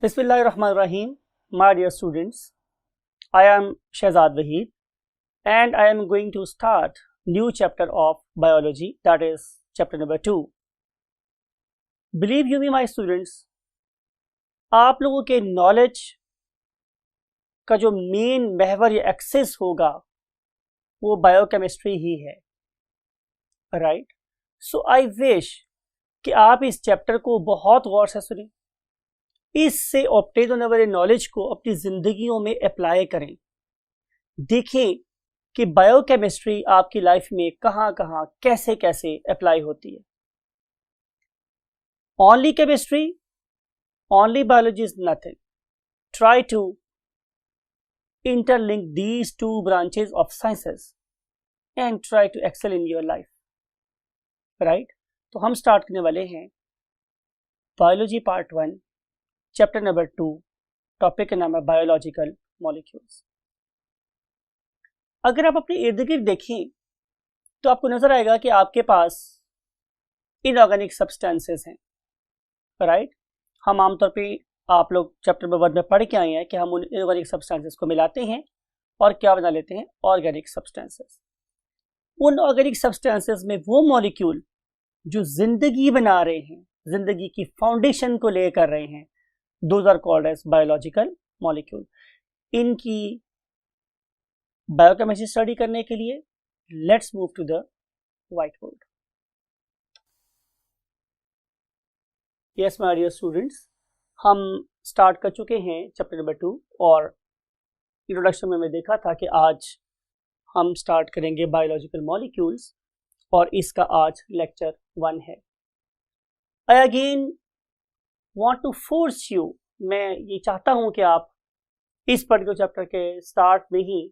Bismillahirrahmanirrahim. My dear students, I am Shehzad Waheed and I am going to start new chapter of biology, that is chapter number 2. Believe you me my students, आप लोगों के knowledge का जो main महवर या access होगा वो biochemistry ही है, right? So I wish कि आप इस चैप्टर को बहुत गौर से सुनें, इससे ऑब्टेन होने वाले नॉलेज को अपनी जिंदगियों में अप्लाई करें। देखें कि बायोकेमिस्ट्री आपकी लाइफ में कहां कहां कैसे कैसे अप्लाई होती है। Only chemistry, only biology is nothing. Try to interlink these two branches of sciences and try to excel in your life, right? तो हम स्टार्ट करने वाले हैं biology part 1 chapter number 2। Topic का नाम है बायोलॉजिकल मॉलिक्यूल्स। अगर आप अपने इर्द गिर्द देखें तो आपको नजर आएगा कि आपके पास इनऑर्गेनिक सब्सटेंसेस हैं, राइट? हम आमतौर पे आप लोग चैप्टर नंबर 1 में पढ़ के आए हैं कि हम उन इनऑर्गेनिक सब्सटेंसेस को मिलाते हैं और क्या बना लेते हैं, ऑर्गेनिक सब्सटेंसेस। उन ऑर्गेनिक सब्सटेंसेस में वो मॉलिक्यूल जो जिंदगी बना रहे हैं, जिंदगी की फाउंडेशन को ले कर रहे हैं, those are called as biological molecule. इनकी बायोकेमिस्ट्री स्टडी करने के लिए let's move to the whiteboard. Yes my dear students, हम स्टार्ट कर चुके हैं चैप्टर नंबर 2 और इंट्रोडक्शन में मैं देखा था कि आज हम स्टार्ट करेंगे बायोलॉजिकल मॉलिक्यूल्स और इसका आज लेक्चर 1 है। I again want to force you, मैं ये चाहता हूं कि आप इस पर्टिकुलर चैप्टर के स्टार्ट में ही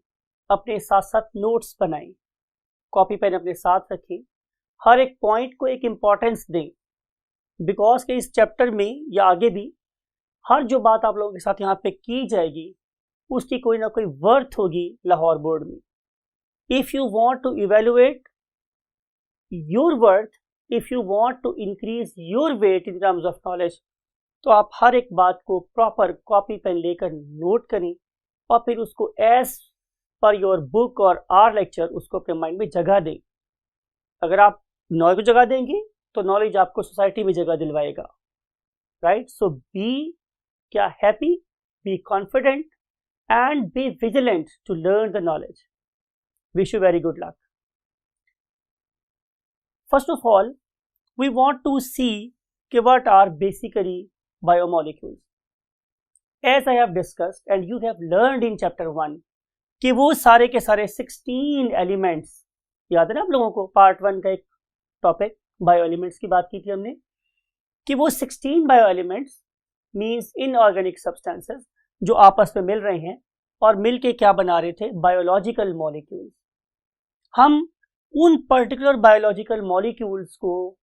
अपने साथ साथ नोट्स बनाएं, कॉपी पेन अपने साथ रखें, हर एक पॉइंट को एक इम्पॉर्टेंस दें, बिकॉज के इस चैप्टर में या आगे भी हर जो बात आप लोगों के साथ यहाँ पे की जाएगी उसकी कोई ना कोई वर्थ होगी लाहौर बोर्ड में। If you want to evaluate your worth, if you want to increase your weight in terms of knowledge, तो आप हर एक बात को प्रॉपर कॉपी पेन लेकर नोट करें और फिर उसको एज पर योर बुक और आर लेक्चर उसको अपने माइंड में जगह दें। अगर आप नॉलेज को जगह देंगे तो नॉलेज आपको सोसाइटी में जगह दिलवाएगा, राइट? सो बी क्या happy, be confident and be vigilant to learn the knowledge. Wish you very good luck. First of all we want to see कि what are basically biomolecules. As I have discussed and you have learned in chapter 1 कि वो सारे के सारे 16 elements, याद है ना आप लोगों को? पार्ट 1 का एक टॉपिक बायो एलिमेंट्स की बात की थी हमने कि वो 16 bio elements means inorganic substances जो आपस में मिल रहे हैं और मिल के क्या बना रहे थे, बायोलॉजिकल मॉलिक्यूल्स। हम उन पर्टिकुलर बायोलॉजिकल मॉलिक्यूल्स को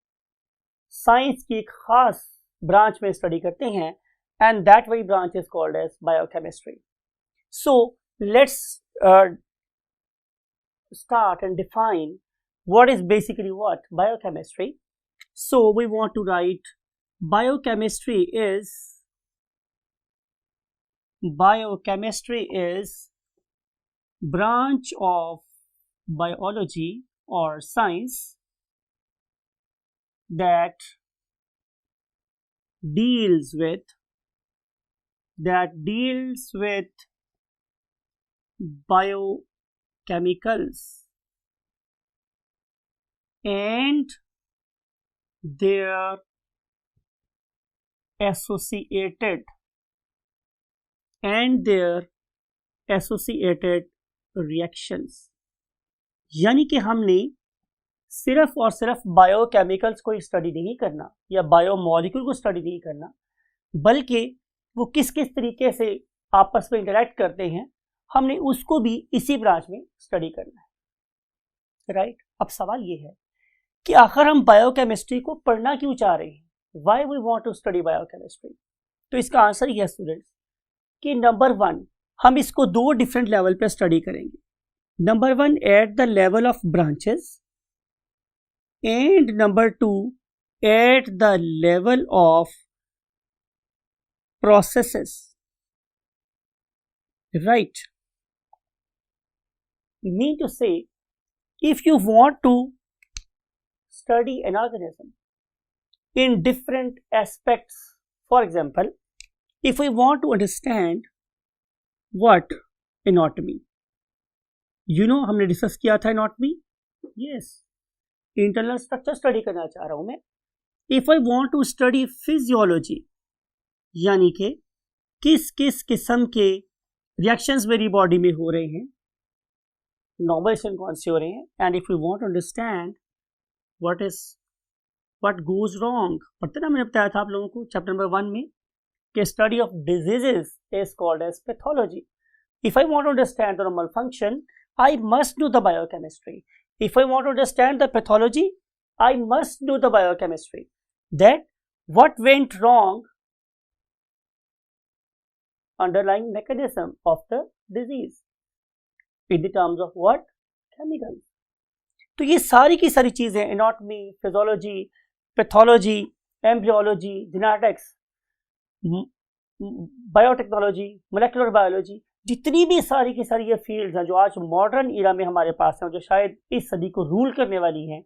साइंस की एक खास ब्रांच में स्टडी करते हैं and that very branch is called as biochemistry. So let's start and define what is basically what biochemistry. So we want to write biochemistry is branch of biology or science that deals with biochemicals and their associated reactions। यानी कि हमने सिर्फ और सिर्फ biochemicals को study नहीं करना या बायोमोलिक्यूल को स्टडी नहीं करना, बल्कि वो किस किस तरीके से आपस में इंटरेक्ट करते हैं, हमने उसको भी इसी ब्रांच में स्टडी करना है, राइट? अब सवाल ये है कि आखिर हम बायोकेमिस्ट्री को पढ़ना क्यों चाह रहे हैं? Why we want to study biochemistry? तो इसका आंसर ये है स्टूडेंट्स कि नंबर 1 हम इसको 2 डिफरेंट लेवल पे स्टडी करेंगे। Number 1 at the level of branches and number 2 at the level of processes, right? Mean to say, if you want to study an organism in different aspects, for example, if we want to understand what anatomy, हमने discuss किया था anatomy, yes, internal structure study करना चाह रहा हूं मैं. If I want to study physiology, यानी कि किस किस किस्म के रिएक्शंस मेरी बॉडी में हो रहे हैं, नॉर्मल कौन से हो रहे हैं, and if you want to understand what goes wrong, पता ना मैंने बताया था आप लोगों को चैप्टर नंबर 1 में कि study of diseases is called as pathology. If I want to understand the normal function, I must know the biochemistry. If I want to understand the pathology, I must know the biochemistry. That what went wrong, underlying mechanism of the disease, in the terms of what? Chemicals. तो ये सारी की सारी चीजें, anatomy, physiology, pathology, embryology, genetics, biotechnology, molecular biology, जितनी भी सारी की सारी ये फील्ड्स हैं जो आज मॉडर्न इरा में हमारे पास हैं, जो शायद इस सदी को रूल करने वाली हैं,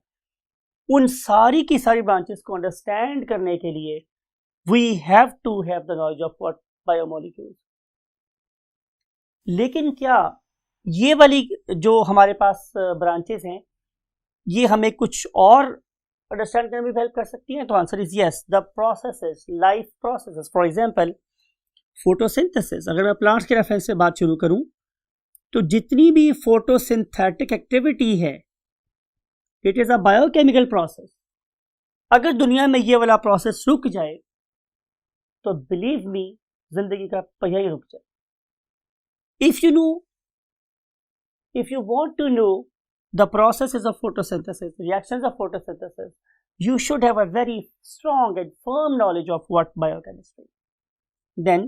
उन सारी की सारी ब्रांचेस को अंडरस्टैंड करने के लिए we have to have the knowledge of what biomolecules. लेकिन क्या ये वाली जो हमारे पास ब्रांचेस हैं ये हमें कुछ और अंडरस्टैंड करने में भी हेल्प कर सकती हैं? तो answer is yes. The processes, life processes, for example photosynthesis. अगर मैं प्लांट्स के रेफरेंस से बात शुरू करूं तो जितनी भी फोटोसिंथेटिक एक्टिविटी है, it is a biochemical process. अगर दुनिया में ये वाला प्रोसेस रुक जाए तो बिलीव मी, जिंदगी का पहिया ही रुक जाए. If you want to know the processes of photosynthesis, reactions of photosynthesis, you should have a very strong and firm knowledge of what biochemistry. Then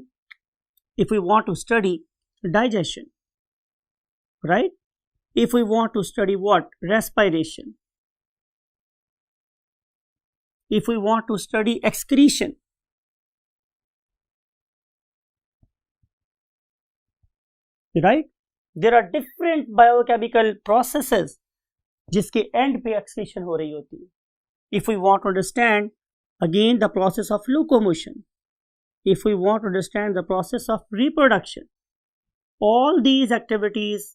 if we want to study digestion, right? If we want to study what? Respiration. If we want to study excretion, right? There are different biochemical processes जिसके and पे excretion हो रही होती है. If we want to understand again the process of locomotion, if we want to understand the process of reproduction, all these activities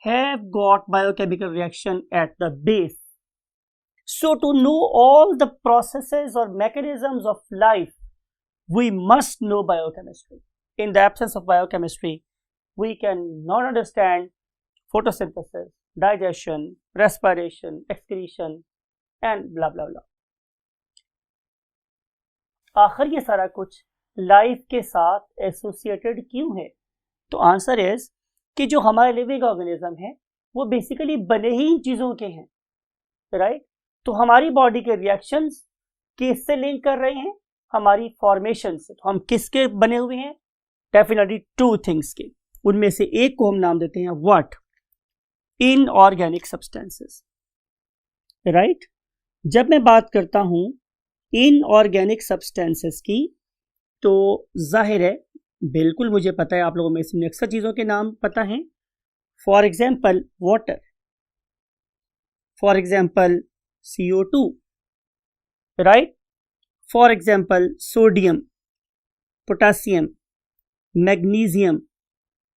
have got biochemical reaction at the base. So to know all the processes or mechanisms of life, we must know biochemistry. In the absence of biochemistry, we cannot understand photosynthesis, digestion, respiration, excretion, and blah blah blah. आखिर ये सारा कुछ life के साथ associated क्यों है? तो answer is कि जो हमारे लिविंग ऑर्गेनिज्म है वो बेसिकली बने ही इन चीजों के हैं, राइट? तो हमारी बॉडी के रिएक्शंस किससे लिंक कर रहे हैं? हमारी फॉर्मेशन से. तो हम किसके बने हुए हैं? डेफिनेटली टू थिंग्स के. उनमें से एक को हम नाम देते हैं व्हाट? Inorganic substances, right? जब मैं बात करता हूं इनऑर्गेनिक सब्सटेंसेस की तो जाहिर है, बिल्कुल मुझे पता है आप लोगों में से अक्सर चीज़ों के नाम पता हैं. For example water, for example CO2, right? For example sodium, potassium, magnesium,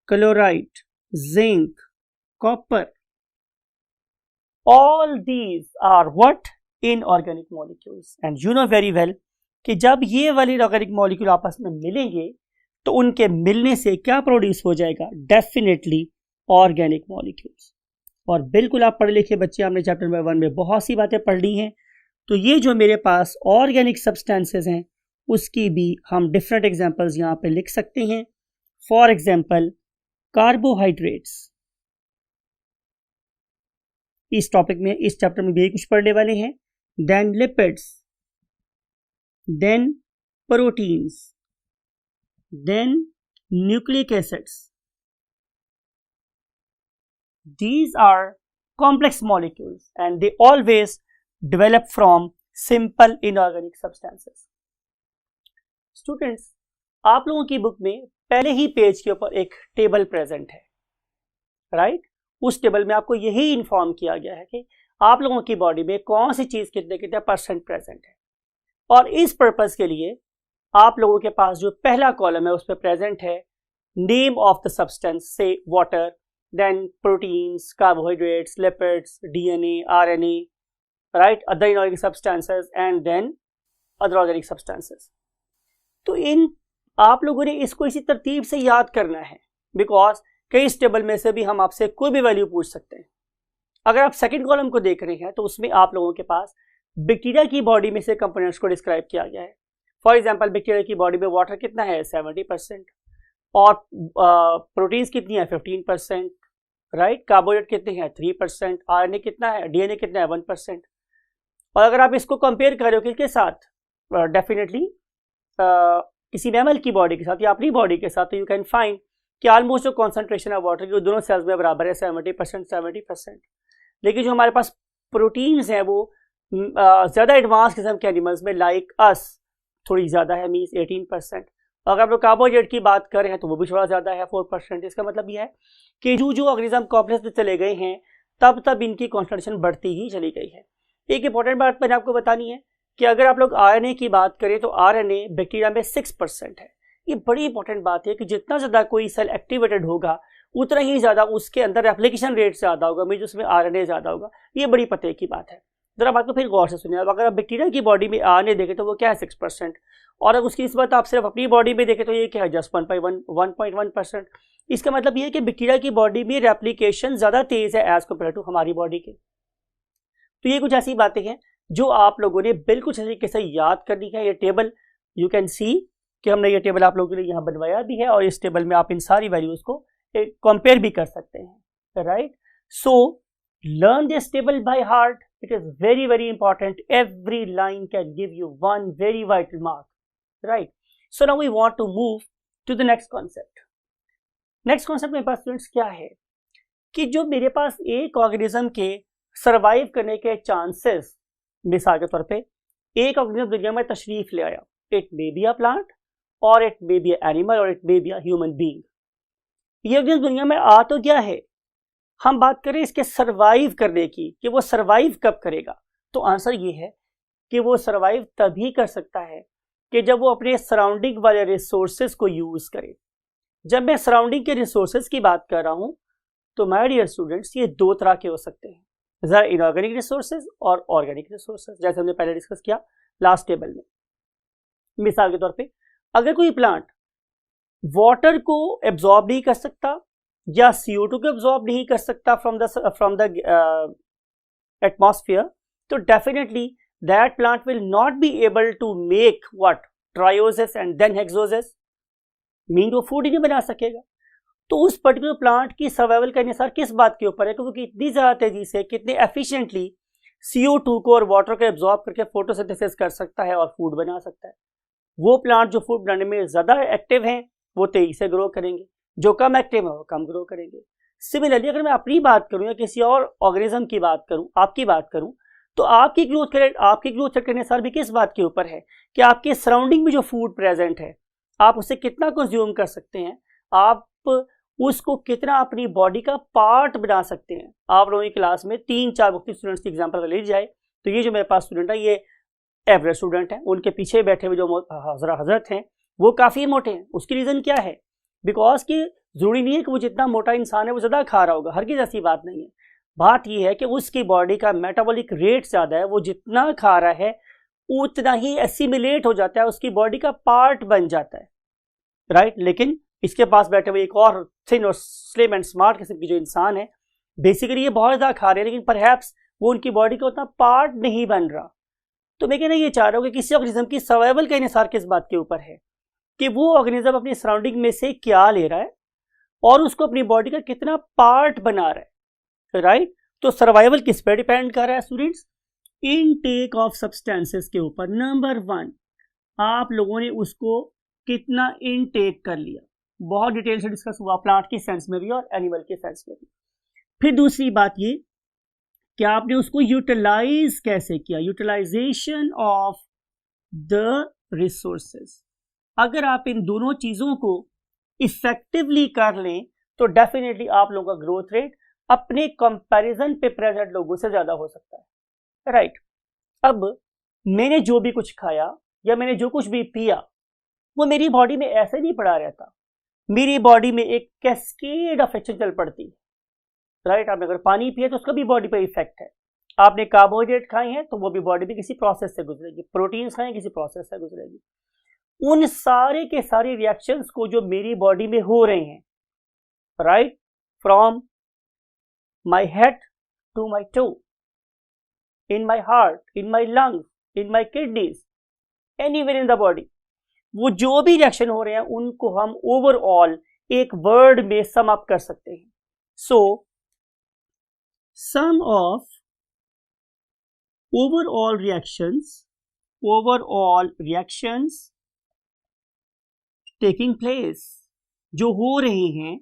chloride, zinc, copper. All these are what? Inorganic molecules. And you know very well कि जब ये वाली ऑर्गेनिक मॉलिक्यूल आपस में मिलेंगे तो उनके मिलने से क्या प्रोड्यूस हो जाएगा? Definitely organic molecules. और बिल्कुल आप पढ़े लिखे बच्चे, हमने चैप्टर नंबर 1 में बहुत सी बातें पढ़ ली हैं. तो ये जो मेरे पास ऑर्गेनिक सब्सटेंसेस हैं उसकी भी हम डिफरेंट एग्जांपल्स यहाँ पे लिख सकते हैं. For example carbohydrates. इस टॉपिक में, इस चैप्टर में भी कुछ पढ़ने वाले हैं. Then lipids, then proteins, then nucleic acids. These are complex molecules and they always develop from simple inorganic substances. Students, आप लोगों की बुक में पहले ही पेज के ऊपर एक टेबल प्रेजेंट है, राइट। उस टेबल में आपको यही इन्फॉर्म किया गया है कि आप लोगों की बॉडी में कौन सी चीज कितने कितने परसेंट प्रेजेंट है। और इस पर्पस के लिए आप लोगों के पास जो पहला कॉलम है उस पर प्रेजेंट है name of the substance, say water, then proteins, carbohydrates, lipids, DNA, RNA, right, other inorganic substances and then other organic substances. तो इन आप लोगों ने इसको इसी तरतीब से याद करना है, बिकॉज कई इस टेबल में से भी हम आपसे कोई भी वैल्यू पूछ सकते हैं। अगर आप सेकंड कॉलम को देख रहे हैं तो उसमें आप लोगों के पास बैक्टीरिया की बॉडी में से कंपोनेंट्स को डिस्क्राइब किया गया है। फॉर एग्जांपल बैक्टीरिया की बॉडी में वाटर कितना है 70%, और प्रोटीन्स कितनी है 15%, राइट, कार्बोहाइड्रेट कितने हैं 3%, आरएनए कितना है, डीएनए कितना है 1%। और अगर आप इसको कंपेयर करो किसके साथ, डेफिनेटली किसी मैमल की बॉडी के साथ या अपनी बॉडी के साथ, तो यू कैन फाइंड कि ऑलमोस्ट जो कॉन्सेंट्रेशन है वाटर की दोनों सेल्स में बराबर है 70%। लेकिन जो हमारे पास प्रोटीन्स हैं वो ज़्यादा एडवांस किस्म के एनिमल्स में लाइक अस थोड़ी ज़्यादा है, मीन्स 18%। अगर आप लोग कार्बोहाइड्रेट की बात कर रहे हैं तो वो भी थोड़ा ज़्यादा है 4%। इसका मतलब यह है कि जो ऑर्गेनिज्म कॉम्प्लेक्स में चले गए हैं तब इनकी कॉन्सेंट्रेशन बढ़ती ही चली गई है। एक इंपॉर्टेंट बात मैंने आपको बतानी है कि अगर आप लोग आरएनए की बात करें तो आरएनए बैक्टीरिया में 6% है। ये बड़ी इंपॉर्टेंट बात है कि जितना ज़्यादा कोई सेल एक्टिवेटेड होगा उतना ही ज़्यादा उसके अंदर एप्लीकेशन रेट ज़्यादा होगा, मीन उसमें आरएनए ज़्यादा होगा। ये बड़ी पते की बात है। जरा बात को फिर गौर से सुनिए। अब अगर आप बैक्टीरिया की बॉडी में आरएनए देखें तो वो क्या है 6%, और अगर उसकी निस्बत आप सिर्फ अपनी बॉडी में देखें तो ये क्या है जस्ट 1.1%। इसका मतलब ये है कि बैक्टीरिया की बॉडी में रेप्लिकेशन ज़्यादा तेज़ है एज कम्पेयर टू हमारी बॉडी के। तो ये कुछ ऐसी बातें हैं जो आप लोगों ने बिल्कुल अच्छे तरीके से याद करनी है। ये टेबल यू कैन सी कि हमने ये टेबल आप लोगों के लिए यहाँ बनवाया भी है, और इस टेबल में आप इन सारी वैल्यूज को कंपेयर भी कर सकते हैं, right. So learn this table by heart, it is very very important. Every line can give you one very vital mark, right. So now we want to move to the next concept. Next concept मेरे पास students क्या है कि जो मेरे पास एक organism के survive करने के चांसेस, मिसाल के तौर पे एक ऑर्गेनिज्म दुनिया में तशरीफ ले आया, it may be a plant और it may be a animal और it may be a human being. ये ऑर्गेनिज्म दुनिया में आ तो क्या है, हम बात करें इसके सर्वाइव करने की कि वो सर्वाइव कब करेगा, तो आंसर ये है कि वो सर्वाइव तभी कर सकता है कि जब वो अपने सराउंडिंग वाले रिसोर्सेज को यूज करे। जब मैं सराउंडिंग के रिसोर्सेज की बात कर रहा हूं तो माय डियर स्टूडेंट्स ये दो तरह के हो सकते हैं, जरा इनऑर्गेनिक रिसोर्सेज और ऑर्गेनिक रिसोर्सेज, जैसे हमने पहले डिस्कस किया लास्ट टेबल में। मिसाल के तौर पे अगर कोई प्लांट वाटर को एब्जॉर्ब नहीं कर सकता या CO2 को एब्जॉर्ब नहीं कर सकता फ्रॉम द एटमॉस्फेयर, तो definitely that plant will not be able to make what trioses and then hexoses, mean वो फूड ही नहीं बना सकेगा। तो उस पर्टिकुलर प्लांट की सर्वाइवल का इंसार किस बात के ऊपर है, क्योंकि इतनी ज़्यादा तेजी से कितने एफिशिएंटली CO2 को और वाटर को एब्जॉर्ब करके फोटोसिंथेसिस कर सकता है और फूड बना सकता है। वो प्लांट जो फूड बनाने में ज़्यादा एक्टिव हैं वो तेजी से ग्रो करेंगे, जो कम एक्टिव है वो कम ग्रो करेंगे। सिमिलरली अगर मैं अपनी बात करूँ या किसी और ऑर्गेनिज्म की बात करूँ, आपकी बात करूँ, तो आपकी ग्रोथ रेट के अनुसार भी किस बात के ऊपर है कि आपके सराउंडिंग में जो फूड प्रेजेंट है आप उसे कितना कंज्यूम कर सकते हैं, आप उसको कितना अपनी बॉडी का पार्ट बना सकते हैं। आप लोगों की क्लास में 3-4 मुख्तलिफ स्टूडेंट्स की एग्जांपल ले जाए तो ये जो मेरे पास स्टूडेंट है ये एवरेज स्टूडेंट है, उनके पीछे बैठे हुए जो हजरत हैं वो काफ़ी मोटे हैं। उसकी रीज़न क्या है, बिकॉज कि ज़रूरी नहीं है कि वो जितना मोटा इंसान है वो ज़्यादा खा रहा होगा, हर की ऐसी बात नहीं है। बात यह है कि उसकी बॉडी का मेटाबॉलिक रेट ज़्यादा है, वो जितना खा रहा है उतना ही एसिमिलेट हो जाता है, उसकी बॉडी का पार्ट बन जाता है, राइट। लेकिन इसके पास बैठे हुए एक और थिन और स्लिम एंड स्मार्ट किस्म की जो इंसान है, बेसिकली ये बहुत ज़्यादा खा रहे हैं लेकिन परहैप्स वो उनकी बॉडी का उतना पार्ट नहीं बन रहा। तो मैं कहना ये चाह रहा हूँ कि किसी ऑर्गेनिज्म की सर्वाइवल का इंहिसार किस बात के ऊपर है कि वो ऑर्गेनिज्म अपनी सराउंडिंग में से क्या ले रहा है और उसको अपनी बॉडी का कितना पार्ट बना रहा है, राइट। तो सर्वाइवल किस पे डिपेंड कर रहा है स्टूडेंट्स, इनटेक ऑफ सब्सटेंसेस के ऊपर। नंबर 1 आप लोगों ने उसको कितना इनटेक कर लिया, बहुत डिटेल से डिस्कस हुआ प्लांट की सेंस में भी और एनिमल के सेंस में भी। फिर दूसरी बात ये कि आपने उसको यूटिलाइज कैसे किया, यूटिलाइजेशन ऑफ द रिसोर्सेज। अगर आप इन दोनों चीजों को इफेक्टिवली कर लें तो डेफिनेटली आप लोगों का ग्रोथ रेट अपने कंपैरिजन पे प्रेजेंट लोगों से ज्यादा हो सकता है, राइट। अब मैंने जो भी कुछ खाया या मैंने जो कुछ भी पिया वो मेरी बॉडी में ऐसे नहीं पड़ा रहता, मेरी बॉडी में एक कैस्केड ऑफ एक्शन चल पड़ती है, राइट। आपने अगर पानी पिया तो उसका भी बॉडी पर इफेक्ट है, आपने कार्बोहाइड्रेट खाए हैं तो वो भी बॉडी में किसी प्रोसेस से गुजरेगी, प्रोटीन खाए किसी प्रोसेस से गुजरेगी। उन सारे के सारे रिएक्शंस को जो मेरी बॉडी में हो रहे हैं, right, from my head to my toe, in my heart, in my lungs, in my kidneys, anywhere in the body, वो जो भी रिएक्शन हो रहे हैं उनको हम ओवरऑल एक वर्ड में सम अप कर सकते हैं। सो सम of overall reactions taking place जो हो रहे हैं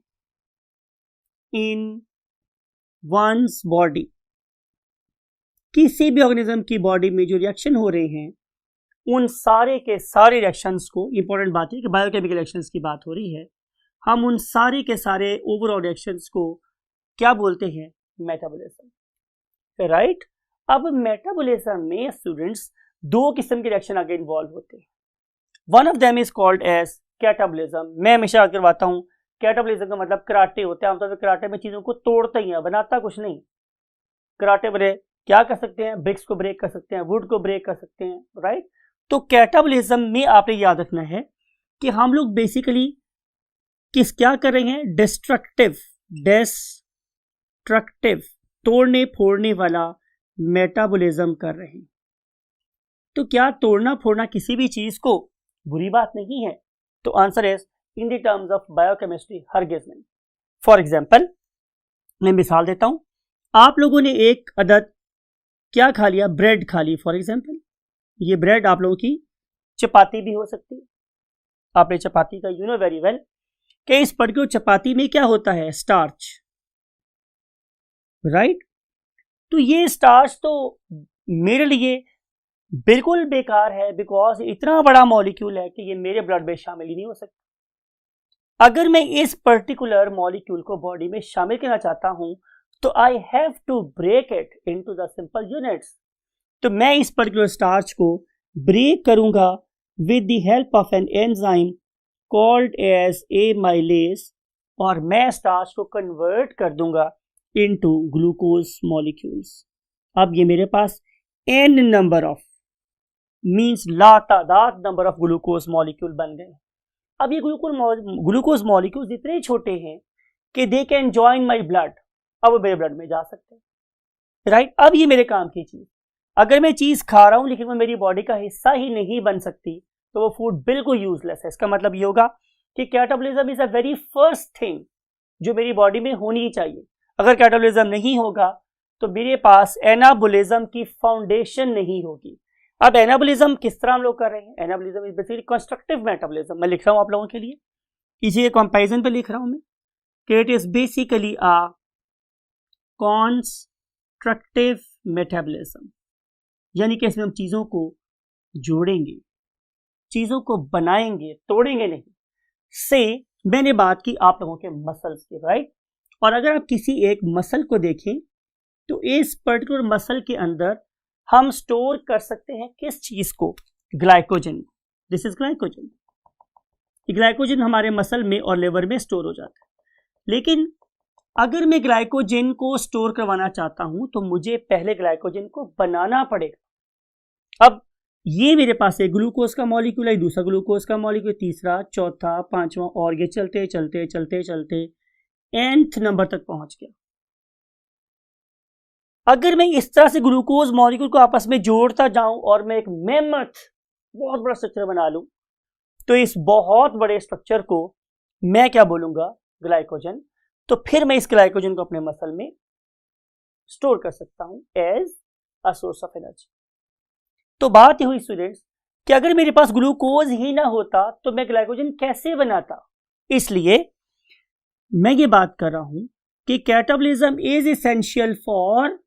in one's body, किसी भी ऑर्गेनिज्म की बॉडी में जो रिएक्शन हो रहे हैं उन सारे के सारे रिएक्शंस को, इंपॉर्टेंट बात है कि बायोकेमिकल रिएक्शंस की बात हो रही है, हम उन सारे के सारे ओवरऑल रिएक्शंस को क्या बोलते हैं? Metabolism, right. अब मेटाबॉलिज्म में स्टूडेंट्स दो किस्म के रिएक्शन आगे इन्वॉल्व होते हैं। One of them is called as catabolism. मैं हमेशा याद करवाता हूँ कैटाबॉलिज्म का मतलब कराटे होते हैं, आमतौर पर कराटे में चीजों को तोड़ते ही है, बनाता कुछ नहीं। कराटे वाले क्या कर सकते हैं? ब्रिक्स को ब्रेक कर सकते हैं, वुड को ब्रेक कर सकते हैं, राइट। तो कैटाबॉलिज्म में आपने याद रखना है कि हम लोग बेसिकली क्या कर रहे हैं? डिस्ट्रक्टिव, तोड़ने फोड़ने वाला मेटाबॉलिज्म कर रहे हैं। तो क्या तोड़ना फोड़ना किसी भी चीज को बुरी बात नहीं है? तो answer is in the terms of biochemistry हरगिज नहीं। फॉर एग्जांपल मैं मिसाल देता हूं, आप लोगों ने एक अदद क्या खा लिया? ब्रेड खा ली फॉर एग्जांपल। ये ब्रेड आप लोगों की चपाती भी हो सकती है। आपने चपाती का यू नो वेरी वेल कि इस पर्टिकुलर चपाती में क्या होता है? Starch, right. तो ये स्टार्च तो मेरे लिए बिल्कुल बेकार है, बिकॉज इतना बड़ा मॉलिक्यूल है कि ये मेरे ब्लड में शामिल ही नहीं हो सकता। अगर मैं इस पर्टिकुलर मॉलिक्यूल को बॉडी में शामिल करना चाहता हूं तो I have to break it into the simple units. तो मैं इस पर्टिकुलर स्टार्च को ब्रेक करूंगा with the help of an enzyme called as amylase, और मैं स्टार्च को कन्वर्ट कर दूंगा इनटू ग्लूकोज मॉलिक्यूल्स। अब ये मेरे पास n नंबर ऑफ मींस लातादाद नंबर ऑफ ग्लूकोज मॉलिक्यूल बन गए। अब ये ग्लूकोज मॉलिक्यूल्स इतने छोटे हैं कि they can join my blood, अब मेरे ब्लड में जा सकते हैं, राइट। अब ये मेरे काम की चीज, अगर मैं चीज खा रहा हूं लेकिन वो मेरी बॉडी का हिस्सा ही नहीं बन सकती तो वो फूड बिल्कुल यूजलेस है। इसका मतलब ये होगा कि catabolism is a very first thing जो मेरी बॉडी में होनी चाहिए। अगर कैटाबॉलिज्म नहीं होगा तो मेरे पास एनाबॉलिज्म की फाउंडेशन नहीं होगी। अब एनाबॉलिज्म किस तरह हम लोग कर रहे हैं? Anabolism is basically constructive metabolism. मैं लिख रहा हूं आप लोगों के लिए, इसी के कंपैरिजन पे लिख रहा हूं मैं कि it is basically a constructive metabolism, यानी कि इसमें हम चीजों को जोड़ेंगे, चीजों को बनाएंगे, तोड़ेंगे नहीं। से मैंने बात की आप लोगों के मसल्स की, राइट। और अगर आप किसी एक मसल को देखें तो इस पर्टिकुलर मसल के अंदर हम स्टोर कर सकते हैं किस चीज को? Glycogen. This is glycogen. Glycogen हमारे मसल में और लिवर में स्टोर हो जाता है। लेकिन अगर मैं ग्लाइकोजन को स्टोर करवाना चाहता हूं तो मुझे पहले ग्लाइकोजन को बनाना पड़ेगा। अब ये मेरे पास एक ग्लूकोज का मॉलिक्यूल है, दूसरा ग्लूकोज का मॉलिक्यूल, तीसरा, चौथा, पांचवा, और ये चलते चलते चलते चलते nth नंबर तक पहुंच गया। अगर मैं इस तरह से ग्लूकोज मॉलिक्यूल को आपस में जोड़ता जाऊं और मैं एक मेमथ बहुत बड़ा स्ट्रक्चर बना लूं तो इस बहुत बड़े स्ट्रक्चर को मैं क्या बोलूंगा? ग्लाइकोजन। तो फिर मैं इस ग्लाइकोजन को अपने मसल में स्टोर कर सकता हूं as a source of energy. तो बात ये हुई स्टूडेंट्स कि अगर मेरे पास ग्लूकोज ही ना होता तो मैं ग्लाइकोजन कैसे बनाता? इसलिए मैं ये बात कर रहा हूं कि catabolism is essential for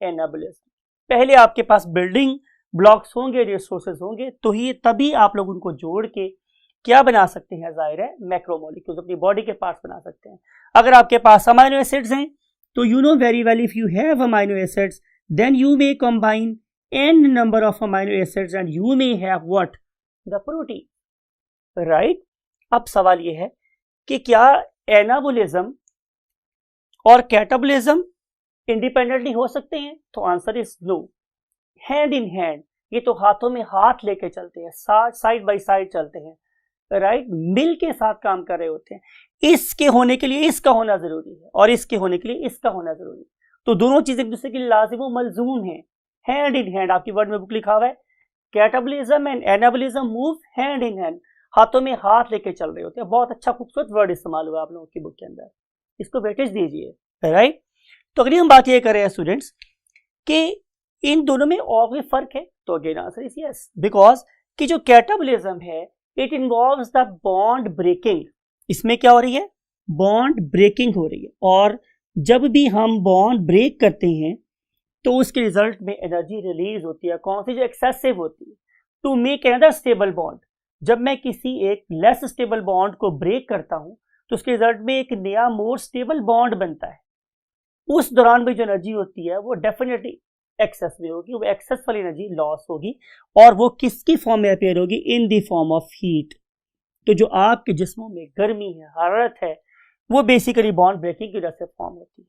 anabolism. पहले आपके पास बिल्डिंग ब्लॉक्स होंगे, रिसोर्सेज होंगे, तो ही तभी आप लोग उनको जोड़ के क्या बना सकते हैं, जाहिर है मैक्रोमोलिक्यूल्स, अपनी बॉडी के पार्ट्स बना सकते हैं। अगर आपके पास अमाइनो एसिड्स हैं तो you know very well if you have amino acids then you may combine n number of amino acids and you may have what, the protein, right? अब सवाल ये है कि क्या एनाबोलिज्म और कैटाबोलिज्म इंडिपेंडेंटली हो सकते हैं? तो answer is no, hand in hand, ये तो हाथों में हाथ लेके चलते हैं, साइड बाय साइड चलते हैं, राइट? मिल के साथ काम कर रहे होते हैं। इसके होने के लिए इसका होना जरूरी है और इसके होने के लिए इसका होना जरूरी है, तो दोनों चीजें एक दूसरे के लिए लाजिम व मलजूम है, हैंड इन हैंड। आपकी वर्ड में बुक लिखा हुआ है, catabolism and anabolism move hand in hand, हाथों में हाथ लेके चल रहे होते हैं। बहुत अच्छा खूबसूरत वर्ड इस्तेमाल हुआ आप लोगों की बुक के अंदर, इसको वेटेज दीजिए, राइट? तो अगली हम बात ये कर रहे हैं स्टूडेंट्स कि इन दोनों में और भी फर्क है, तो again answer is yes, because कि जो कैटाबोलिज्म है it involves the bond breaking. इसमें क्या हो रही है, बॉन्ड ब्रेकिंग हो रही है, और जब भी हम बॉन्ड ब्रेक करते हैं तो उसके रिजल्ट में एनर्जी रिलीज होती है, कौन सी, जो एक्सेसिव होती है, to make another stable bond. जब मैं किसी एक लेस स्टेबल बॉन्ड को ब्रेक करता हूं तो उसके रिजल्ट में एक नया मोर स्टेबल बॉन्ड बनता है। उस दौरान में जो एनर्जी होती है वो डेफिनेटली एक्सेस में होगी, वो एक्सेस वाली एनर्जी लॉस होगी, और वो किसकी फॉर्म में अपेयर होगी, in the form of heat. तो जो आपके जिस्मों में गर्मी है, हरारत है, वो बेसिकली बॉन्ड ब्रेकिंग की वजह से फॉर्म होती है।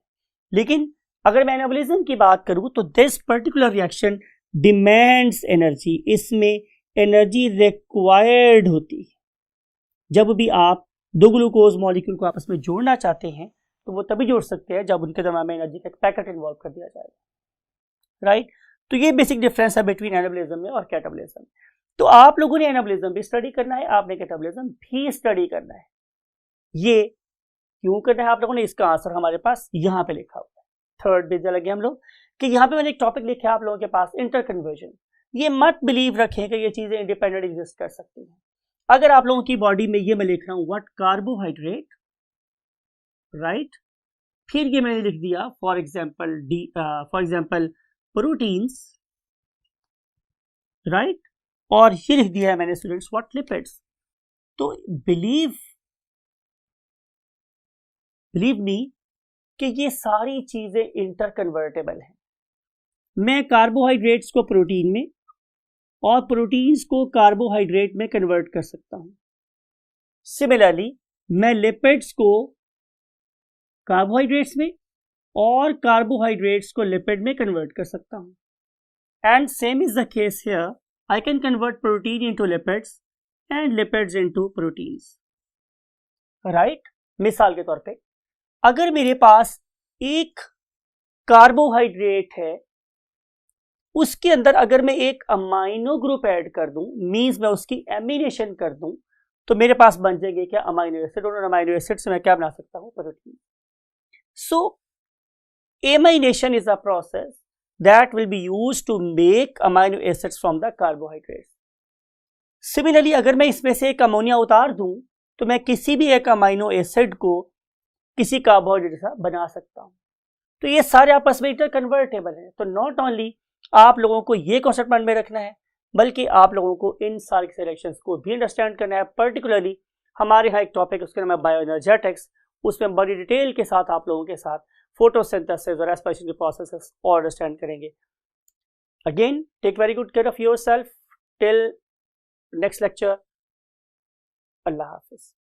लेकिन अगर मैं एनाबोलिज्म की बात करूं तो this particular reaction demands energy, इसमें एनर्जी रिक्वायर्ड होती है। जब भी आप दो ग्लूकोज मॉलिक्यूल को आपस में जोड़ना चाहते हैं तो वो तभी जोड़ सकते हैं जब उनके दरम्यान में एनर्जी का पैकेट इन्वॉल्व कर दिया जाएगा, राइट? तो ये बेसिक डिफरेंस है बिटवीन एनाबोलिज्म में और कैटाबोलिज्म। तो आप लोगों ने एनाबोलिज्म भी स्टडी करना है, आपने कैटाबोलिज्म भी स्टडी करना है। ये क्यों करना है आप लोगों ने, इसका आंसर हमारे पास यहाँ पे लिखा हुआ है। थर्ड पेज लगे हम लोग कि यहाँ पे मैंने एक टॉपिक लिखा है आप लोगों के पास, इंटरकन्वर्जन। ये मत बिलीव रखें कि ये चीजें इंडिपेंडेंट एग्जिस्ट कर सकती हैं। अगर आप लोगों की बॉडी में ये मैं लिख रहा हूं व्हाट, कार्बोहाइड्रेट, राइट, फिर ये मैंने लिख दिया फॉर एग्जाम्पल प्रोटीन्स, राइट, और ये लिख दिया है मैंने स्टूडेंट्स व्हाट, लिपिड्स। तो बिलीव मी कि ये सारी चीजें इंटरकन्वर्टेबल हैं। मैं कार्बोहाइड्रेट्स को प्रोटीन में और प्रोटीन्स को कार्बोहाइड्रेट में कन्वर्ट कर सकता हूं। सिमिलरली मैं लिपिड्स को कार्बोहाइड्रेट्स में और कार्बोहाइड्रेट्स को लिपिड में कन्वर्ट कर सकता हूं। And same is the case here, I can convert protein into lipids and lipids into proteins, right? मिसाल के तौर पे अगर मेरे पास एक कार्बोहाइड्रेट है, उसके अंदर अगर मैं एक अमाइनो ग्रुप ऐड कर दूं, मींस मैं उसकी एमिनेशन कर दूं, तो मेरे पास बन जाएंगे क्या, अमाइनो एसिड, और अमाइनो एसिड से मैं क्या बना सकता हूं, protein. So amination is a process that will be used to make amino acids from the carbohydrates. Similarly अगर मैं इसमें से एक अमोनिया उतार दूं तो मैं किसी भी एक अमाइनो एसिड को किसी कार्बोहाइड्रेट जैसा बना सकता हूं। तो ये सारे आपस में इंटरकन्वर्टेबल है। तो नॉट ओनली आप लोगों को ये कॉन्सेप्ट मन में रखना है, बल्कि आप लोगों को इन सारे सिलेक्शंस को भी अंडरस्टैंड करना है। पर्टिकुलरली हमारे यहाँ एक टॉपिक उसके नाम है बायोएनर्जेटिक्स, उसमें बड़ी डिटेल के साथ आप लोगों के साथ फोटोसिंथेसिस और रेस्पिरेशन के प्रोसेसेस और अंडरस्टैंड करेंगे। Again take very good care of yourself till next lecture. अल्लाह हाफिज।